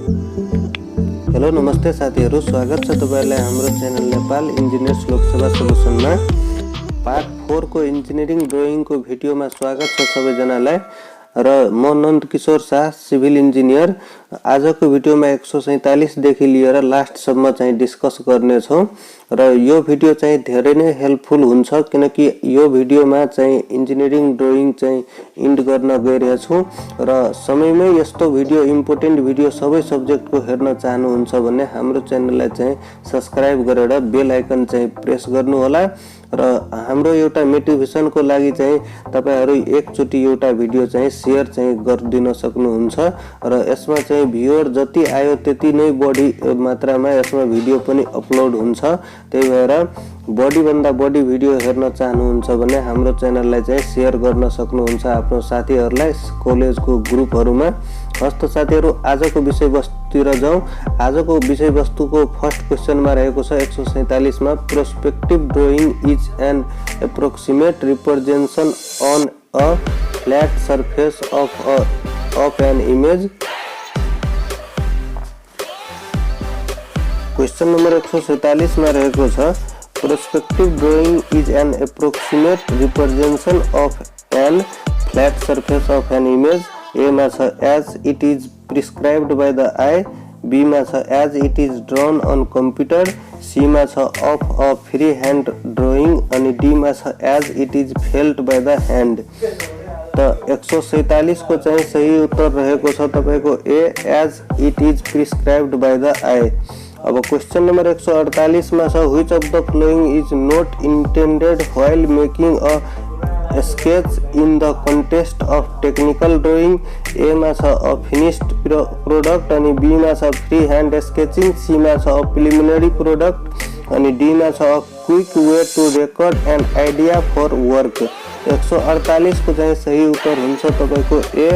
Hello नमस्ते साथीहरु, स्वागत छ तपाईहरुलाई हाम्रो च्यानल नेपाल इन्जिनियर्स लोकसेवा सोलुसनमा पार्ट 4 को इन्जिनियरिङ ड्रइङ को भिडियोमा स्वागत छ सबैजनालाई। र म नन्द किशोर शाह, सिभिल इन्जिनियर। आजको भिडियोमा 147 देखि लिएर लास्ट सम्म चाहिँ डिस्कस गर्ने छौं र यो भिडियो चाहिँ धेरै नै हेल्पफुल हुन्छ किनकि यो भिडियोमा चाहिँ इन्जिनियरिङ ड्रइङ चाहिँ इन्ड गर्न गइरहेछु र समयमै यस्तो भिडियो इम्पोर्टेन्ट भिडियो सबै सब्जेक्टको हेर्न चाहनुहुन्छ भने हाम्रो च्यानललाई चाहिँ सब्स्क्राइब गरेर बेल आइकन चाहिँ प्रेस गर्नु होला र हाम्रो एउटा मोटिभेसनको लागि चाहिँ तपाईहरु एकचोटी एउटा भिडियो चाहिँ शेयर चाहिँ गरिदिन सक्नुहुन्छ र यसमा चाहिँ भ्युअर जति आयो त्यति नै बढी मात्रामा यसमा भिडियो पनि अपलोड हुन्छ। त्यही भएर बढी भन्दा बढी भिडियो हेर्न चाहनुहुन्छ भने हाम्रो च्यानललाई चाहिँ शेयर गर्न सक्नुहुन्छ आफ्नो साथीहरुलाई कलेजको ग्रुपहरुमा। हस्त साथीहरु, आजको विषयवस्तुतिर जाउँ। आजको विषयवस्तुको फर्स्ट क्वेशनमा रहेको छ 147 मा perspective drawing is an approximate representation on a flat surface of an image. Question number 147 मा रहेको छ perspective drawing is an approximate representation of an flat surface of an image. A मा छ as it is prescribed by the eye, B मा छ as it is drawn on computer, C मा छ of a free hand drawing अनि D मा छ as it is felt by the hand। त 147 को चाहिँ सही उत्तर रहेको छ तपाईको A as it is prescribed by the eye। अब क्वेशन नंबर 148 मा छ which of the following is not intended while making a sketch in the context of technical drawing। A मा छ a finished product अनि B मा छ free hand sketching, C मा छ a preliminary product अनि D मा छ a quick way to record an idea for work। 148 को चाहिँ सही उत्तर हुन्छ तपाईको A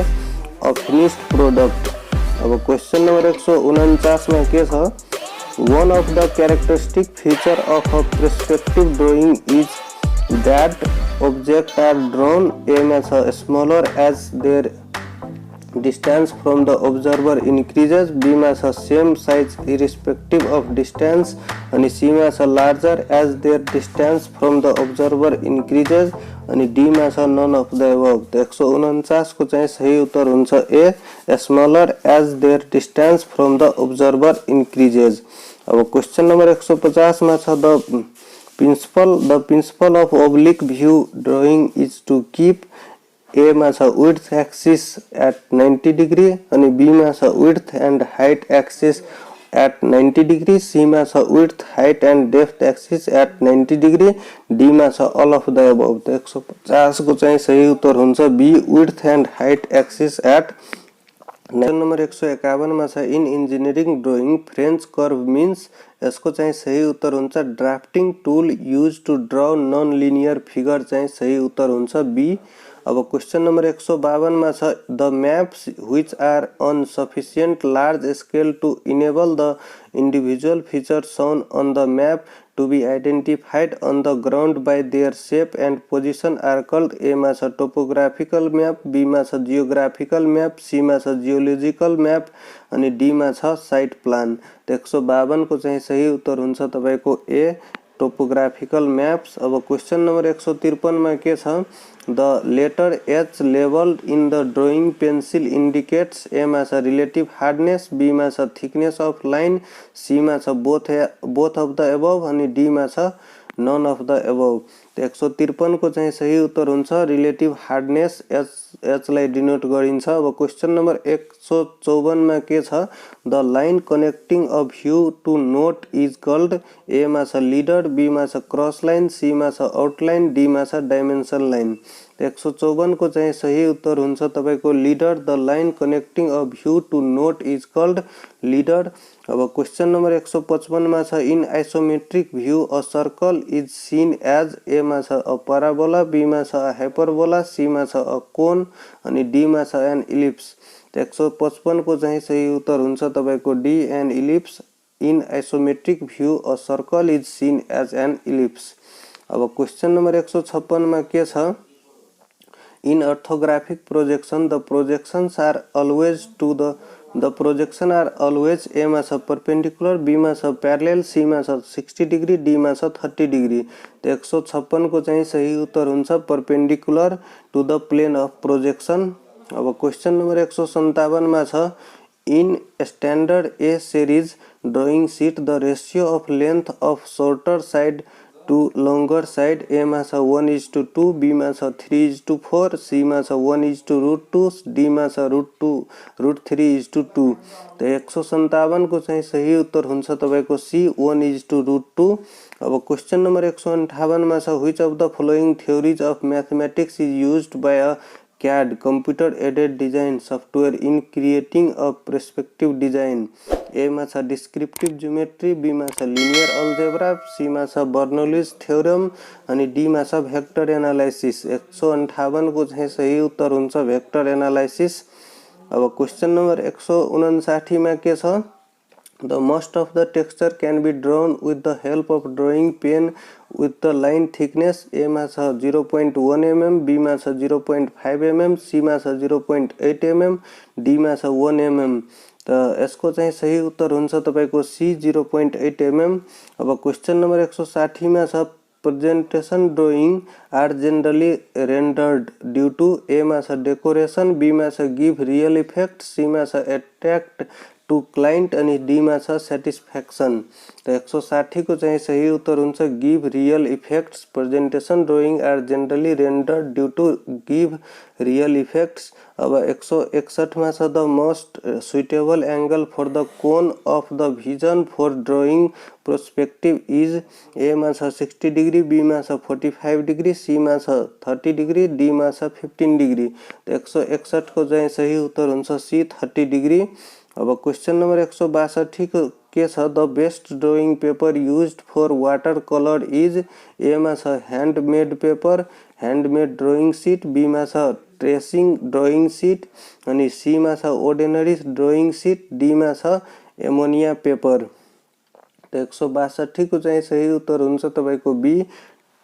a finished product। अब क्वेशन नंबर 149 मा के छ one of the characteristic feature of a perspective drawing is that objects are drawn A मा छ smaller as their distance from the observer increases, B मा छ same size irrespective of distance अनि C मा छ larger as their distance from the observer increases अनि D मा छ none of the above। 149 को चाहिँ सही उत्तर हुन्छ A smaller as their distance from the observer increases। अब क्वेशन नंबर 150 मा छ the principle of oblique view drawing is to keep A मा छ width axis at 90 degree अनि B मा छ width and height axis at 90 degree, C मा छ width, height and depth axis at 90 degree, D मा छ all of the above। 150 को चाहिँ सही उत्तर हुन्छ B width and height axis at। Number 151 मा छ in engineering drawing French curve means. यसको चाहिँ सही उत्तर हुन्छ drafting tool use to draw non linear figure चाहिँ सही उत्तर हुन्छ B। अब क्वेशन नंबर 152 मा छ the maps which are on sufficient large scale to enable the individual features shown on the map to be identified on the ground by their shape and position are called A मा छ topographical map, B मा छ geographical map, C मा छ geological map अनि D मा छ site plan। 152 को चाहिँ सही उत्तर हुन्छ तपाईको A topographical maps। अब क्वेशन नंबर 153 मा के छ the letter H labeled in the drawing pencil indicates A मा छ relative hardness, B मा छ thickness of line, C मा छ both of the above अनि D मा छ none of the above। 153 को चाहिँ सही उत्तर हुन्छ रिलेटिभ हार्डनेस H लाई डिनोट गरिन्छ। अब क्वेशन नंबर 154 मा के छ the line connecting a view to note is called A मा छ लीडर, B मा छ क्रस लाइन, C मा छ आउटलाइन, D मा छ डाइमेन्सन लाइन। 154 को चाहिँ सही उत्तर हुन्छ तपाईको leader the line connecting a view to note is called leader. अब क्वेशन नंबर 155 मा छ in isometric view a circle is seen as A मा छ अ parabola, B मा छ अ hyperbola, C मा छ अ कोन अनि D मा छ एन इलिप्स। 155 को चाहिँ सही उत्तर हुन्छ तपाईको D an ellipse. In isometric view a circle is seen as an ellipse. अब क्वेशन नंबर 156 मा के छ In orthographic projection, the projections are always to the the projection are always A मा छ परपेंडिकुलर, बी मा छ प्यारलेल, C मा छ 60 डिग्री, डी मा छ 30 डिग्री। तो 156 को चाहिँ सही उत्तर हुन्छ perpendicular to the plane of projection. अब क्वेश्चन नंबर 157 मा छ in standard A series drawing sheet the ratio of length of shorter side to longer side A मा छ 1:2, बी मा छ 3:4, सी मा छ 1:√2, डी मा छ √3:2। तो 157 को चाहिँ सही उत्तर हुन्छ तपाईको सी 1:√2। अब क्वेश्चन नंबर 158 मा छ which of the following theories of mathematics is used by a CAD computer aided design software in creating a perspective design। ए मा छ डिस्क्रिप्टिभ ज्योमेट्री, बी मा छ लिनियर अलजेब्रा, सी मा छ बर्नौलीज थ्योरम अनि D मा छ भेक्टर एनालाइसिस। 158 को चाहिँ सही उत्तर हुन्छ भेक्टर एनालाइसिस। अब क्वेश्चन नंबर 159 मा के छ The most of the texture can be drawn with the help of drawing pen with the line thickness A मा छ 0.1 mm, B मा छ 0.5 mm, C मा छ 0.8 mm, D मा छ 1 mm। तो यसको चाहिँ सही उत्तर हुन्छ तपाईको C 0.8 mm। अब क्वेश्चन नंबर 160 मा छ presentation drawing are generally rendered due to A मा छ decoration, B मा छ give real effect, C मा छ attract टू क्लाइंट अनि डी मा छ सेटिस्फ्याक्सन। तो 160 को चाहिँ सही उत्तर हुन्छ give real effects. Presentation drawing are generally rendered due to give real effects. अब 161 मा छ the most suitable angle for the cone of the vision for drawing prospective is A मा छ 60 डिग्री, बी मा छ 45 डिग्री, सी मा छ 30 degree, D मा छ 15 डिग्री। तो 161 को चाहिँ सही उत्तर हुन्छ सी 30 डिग्री। अब क्वेश्चन नंबर 162 के छ the best drawing paper used for water colour is A मा छ handmade paper, handmade drawing sheet, B मा छ ट्रेसिंग ड्राइंग शीट अनि सी मा छ ऑर्डिनरी ड्राइंग शीट, डी मा छ एमोनिया पेपर। तो 162 को चाहिँ सही उत्तर हुन्छ तपाईको बी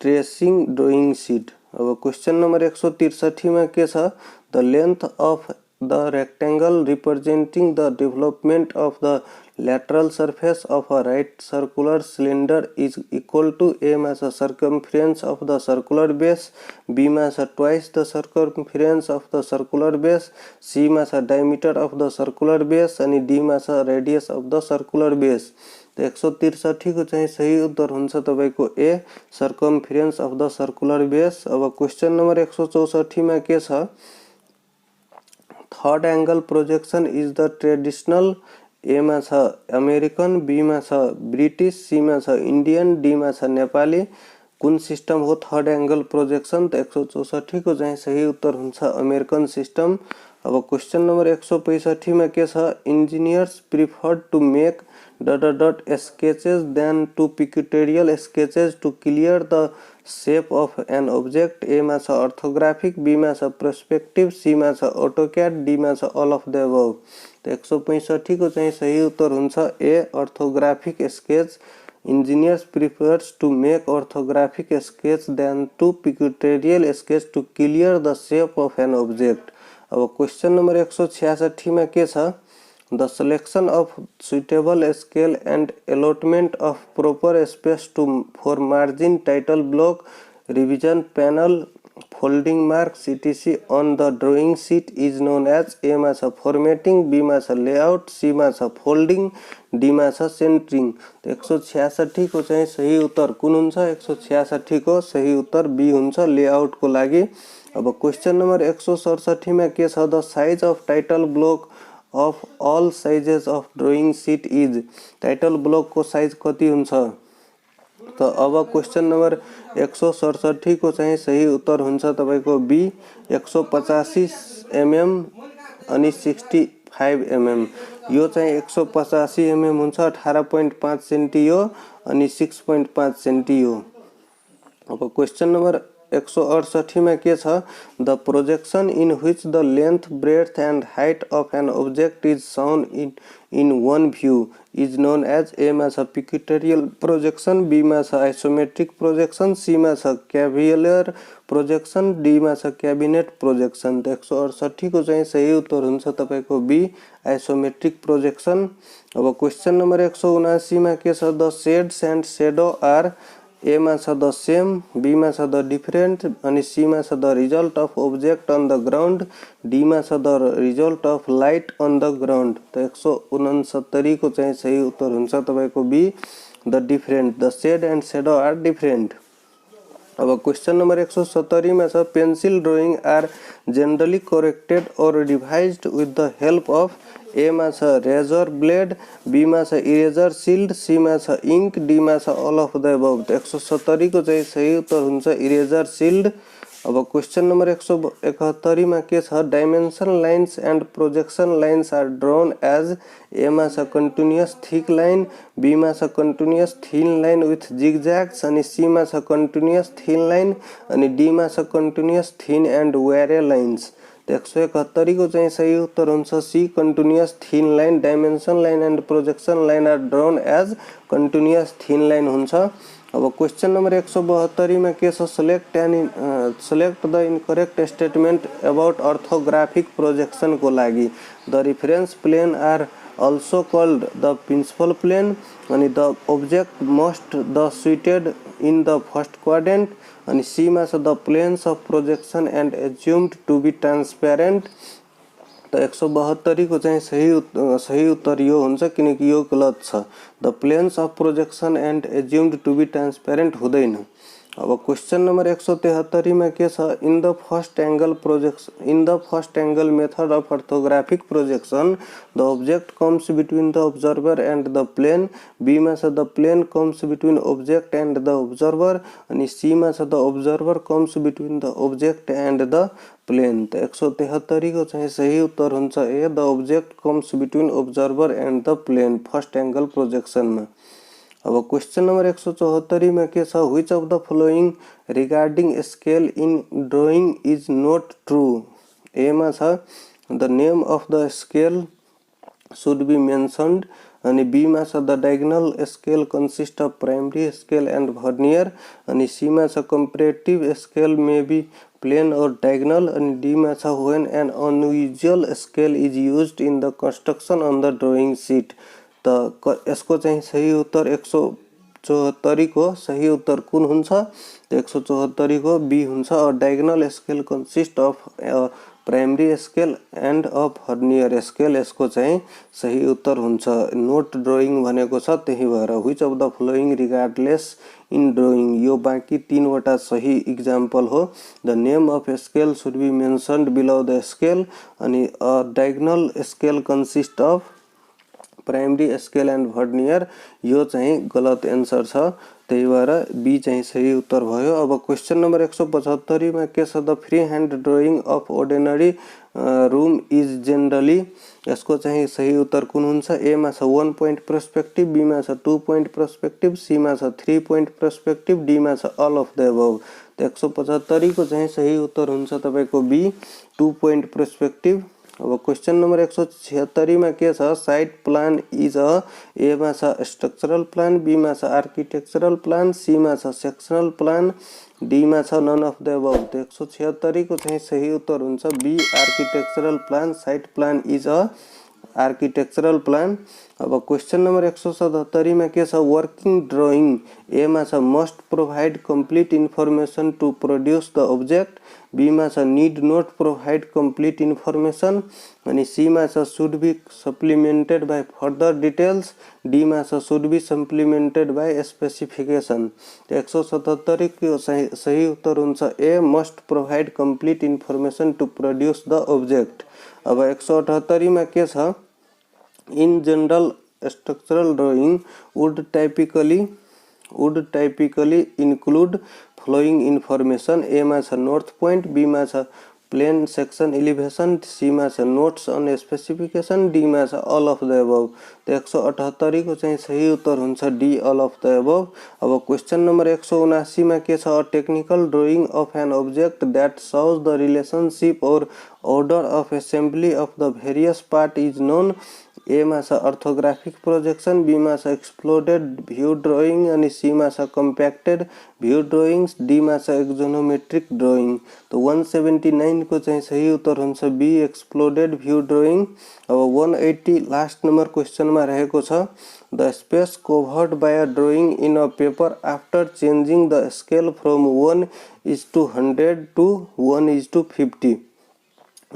ट्रेसिंग ड्राइंग शीट। अब क्वेश्चन नंबर 163 मा के छ the length of the rectangle representing the development of the lateral surface of a right circular cylinder is equal to A मा छ circumference of the circular base, B मा छ twice the circumference of the circular base, C मा छ diameter of the circular base अनि D मा छ radius of the circular base। तो 163 को चाहिँ सही उत्तर हुन्छ तपाईको A circumference of the circular base। अब क्वेश्चन नंबर 164 मा के छ third angle projection is the traditional A मा छ अमेरिकन, बी मा छ ब्रिटिश, सी मा छ इंडियन, डी मा छ नेपाली। कुन सिस्टम हो थर्ड एंगल प्रोजेक्शन? तो 164 को चाहिँ सही उत्तर हुन्छ अमेरिकन सिस्टम। अब क्वेश्चन नंबर 165 में के छ engineers preferred to make ... sketches than to pictorial sketches to clear the shape of an object। ए मा छ ऑर्थोग्राफिक, बी मा छ पर्सपेक्टिव, सी मा छ ऑटोकैड, डी मा छ ऑल ऑफ द अबव। तो 165 को चाहिँ सही उत्तर हुन्छ A orthographic sketch. Engineers prefers to make orthographic sketch than to pictorial sketch to clear the shape of an object। अब क्वेश्चन नंबर 166 में के छ The selection of suitable scale and allotment of proper space for margin, title block, revision panel, folding marks, etc. on the drawing sheet is known as A मा छ formatting, B मा छ layout, C मा छ folding, D मा छ centering। तो 166 को चाहिँ सही उत्तर कुन हुन्छ? 166 को सही उत्तर B हुन्छ लेआउट को लागि। अब क्वेश्चन नंबर 167 में के छ the size of title block of all sizes of drawing sheet is। Title block को साइज कति हुन्छ? तो अब क्वेश्चन नंबर 167 को चाहिँ सही उत्तर हुन्छ तपाईको बी 185 mm अनि 65 mm। यो चाहिँ 185 mm हुन्छ 18.5 सेन्टी यो अनि 6.5 सेन्टी यो। अब क्वेश्चन नंबर 168 मा के छ the projection in which the length breadth and height of an object is shown in one view is known as A मा छ पिक्टोरियल प्रोजेक्सन, बी मा छ आइसोमेट्रिक प्रोजेक्सन, सी मा छ क्याभिलर प्रोजेक्सन, डी मा छ क्याबिनेट प्रोजेक्सन। तो 168 को चाहिँ सही उत्तर हुन्छ तपाईको बी आइसोमेट्रिक प्रोजेक्सन। अब क्वेश्चन नंबर 179 मा के छ the shades and shadow are A मा छ द सेम, बी मा छ द डिफरेंट अनि सी मा छ the result of object on the ground, D मा छ the result of light on the ground. तो 169 को चाहिँ सही उत्तर हुन्छ तपाईको B the different, the shade and shadow are different. अब क्वेश्चन नंबर 170 में छ pencil drawing are generally corrected or revised with the help of A मा छ रेजर ब्लेड, बी मा छ इरेजर शील्ड, सी मा छ इंक, डी मा छ ऑल अफ द अबव। 170 को चाहिँ सही उत्तर हुन्छ इरेजर शील्ड। अब क्वेश्चन नंबर 171 में के छ dimension lines and projection lines are drawn as A मा छ कंटिन्यूअस थिक लाइन, बी मा छ continuous thin line with zigzags अनि सी मा छ कंटिन्यूअस थिन लाइन अनि डी मा छ continuous thin and wavy lines. 171 को चाहिँ सही उत्तर हुन्छ C continuous thin line. Dimension line and projection line are drawn as continuous thin line हुन्छ। अब क्वेश्चन नंबर 172 में के छ select the incorrect statement about orthographic projection को लागि the reference plane are also called the principal plane अनि the object must the situated in the first quadrant अनि C मा छ the planes of projection and assumed to be transparent। तो 172 को चाहिँ सही उत्तर यो हुन्छ किनकि यो गलत छ। the planes of projection and assumed to be transparent हुँदैन। अब क्वेश्चन नंबर 173 में के छ in the first angle method of orthographic projection the object comes between the observer and the plane, B मा छ the plane comes between object and the observer अनि C मा छ the observer comes between the object and the plane. तो 173 को चाहिँ सही उत्तर हुन्छ A the object comes between observer and the plane first angle projection में। अब क्वेश्चन नंबर 174 में के छ which of the following regarding scale in drawing is not true. A मा छ the name of the scale should be mentioned अनि B मा छ the diagonal scale consist of primary scale and vernier अनि C मा छ comparative scale may be plain or diagonal अनि D मा छ when an unusual scale is used in the construction on the drawing sheet. तो यसको चाहिँ सही उत्तर 174 को सही उत्तर कुन हुन्छ? 174 को बी हुन्छ। और diagonal scale consist of primary scale and of vernier scale यसको चाहिँ सही उत्तर हुन्छ। नोट ड्राइंग भनेको छ त्यही भएर which of the following regardless in drawing यो बाँकी तीनवटा सही इक्जाम्पल हो। The name of scale should be mentioned below the scale अनि diagonal scale consist of primary scale and vernier यो चाहिँ गलत आंसर छ त्यही भएर बी चाहिँ सही उत्तर भयो। अब क्वेश्चन नंबर 175 में के छ the free hand drawing of ordinary room is generally यसको चाहिँ सही उत्तर कुन हुन्छ? ए मा छ 1 पॉइंट पर्सपेक्टिभ, बी मा छ 2 पॉइंट पर्सपेक्टिभ, सी मा छ 3 पॉइंट पर्सपेक्टिभ, डी मा छ ऑल अफ द अबव। तो 175 को चाहिँ सही उत्तर हुन्छ तपाईको बी 2 पॉइंट पर्सपेक्टिभ। अब क्वेश्चन नंबर 176 में के छ साइट प्लान इज ए मा छ स्ट्रक्चरल प्लान, बी मा छ आर्किटेक्चरल प्लान, सी मा छ सेक्सनल प्लान, डी मा छ नन अफ द अबव। तो 176 को चाहिँ सही उत्तर हुन्छ B architectural plan. Site plan is architectural plan. अब क्वेश्चन नंबर 177 में के छ वर्किंग ड्राइंग ए मा छ must provide complete information to produce the object, B मा छ need not provide complete information अनि सी मा छ should be supplemented by further details, D मा छ should be supplemented by specification. तो 177 को सही उत्तर हुन्छ A must provide complete information to produce the object. अब 178 में के छ in general structural drawing would typically include following information। ए मा छ नॉर्थ पॉइंट, बी मा छ प्लेन सेक्सन इलिभेसन, सी मा छ नोट्स अन स्पेसिफिकेसन, डी मा छ अल अफ द एबभ। त 178 को चाहिँ सही उत्तर हुन्छ D all of the above. अब क्वेशन नम्बर 179 मा के छ, a technical drawing of an object that shows the relationship or order of assembly of the various part is known। ए मा छ अर्थोग्राफिक प्रोजेक्सन, बी मा छ एक्सप्लोडेड भ्यू ड्राइङ अनि C मा छ कम्प्याक्टेड भ्यू ड्राइङ्स, डी मा छ एक्जोनोमेट्रिक ड्राइङ। तो 179 को चाहिँ सही उत्तर हुन्छ बी एक्सप्लोडेड भ्यू ड्राइङ। अब 180 लास्ट नम्बर क्वेसनमा रहेको छ, the space covered by a drawing in a paper after changing the scale from 1:100 to 1:50।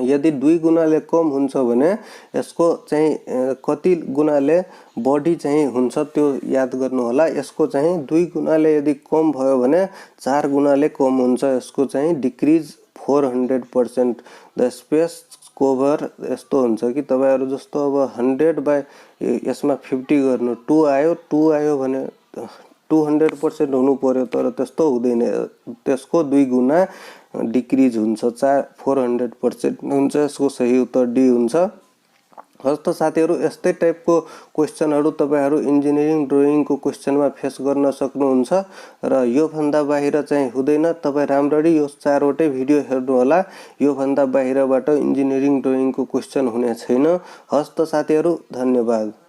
यदि 2 गुणाले कम हुन्छ भने यसको चाहिँ कति गुणाले बढी चाहिँ हुन्छ त्यो याद गर्नु होला। यसको चाहिँ 2 गुणाले यदि कम भयो भने 4 गुणाले कम हुन्छ, यसको चाहिँ डिक्रिज 400%। द स्पेस कभर यस्तो हुन्छ कि तपाईहरु जस्तो अब 100 बाइ यसमा 50 गर्नु, 2 आयो भने 200% हुनु पर्यो, तर त्यस्तो हुँदैन, त्यसको 2 गुणा डिक्रिज हुन्छ, 400% हुन्छ। यसको सही उत्तर डी हुन्छ। हस्त साथीहरु, यस्तै टाइपको क्वेशनहरु तपाईहरु इन्जिनियरिङ ड्राइङको क्वेशनमा फेस गर्न सक्नुहुन्छ र यो भन्दा बाहिर चाहिँ हुँदैन। तपाई राम्ररी यो 4 वटै भिडियो हेर्नु होला, यो भन्दा बाहिरबाट इन्जिनियरिङ ड्राइङको क्वेशन हुने छैन। हस्त साथीहरु, धन्यवाद।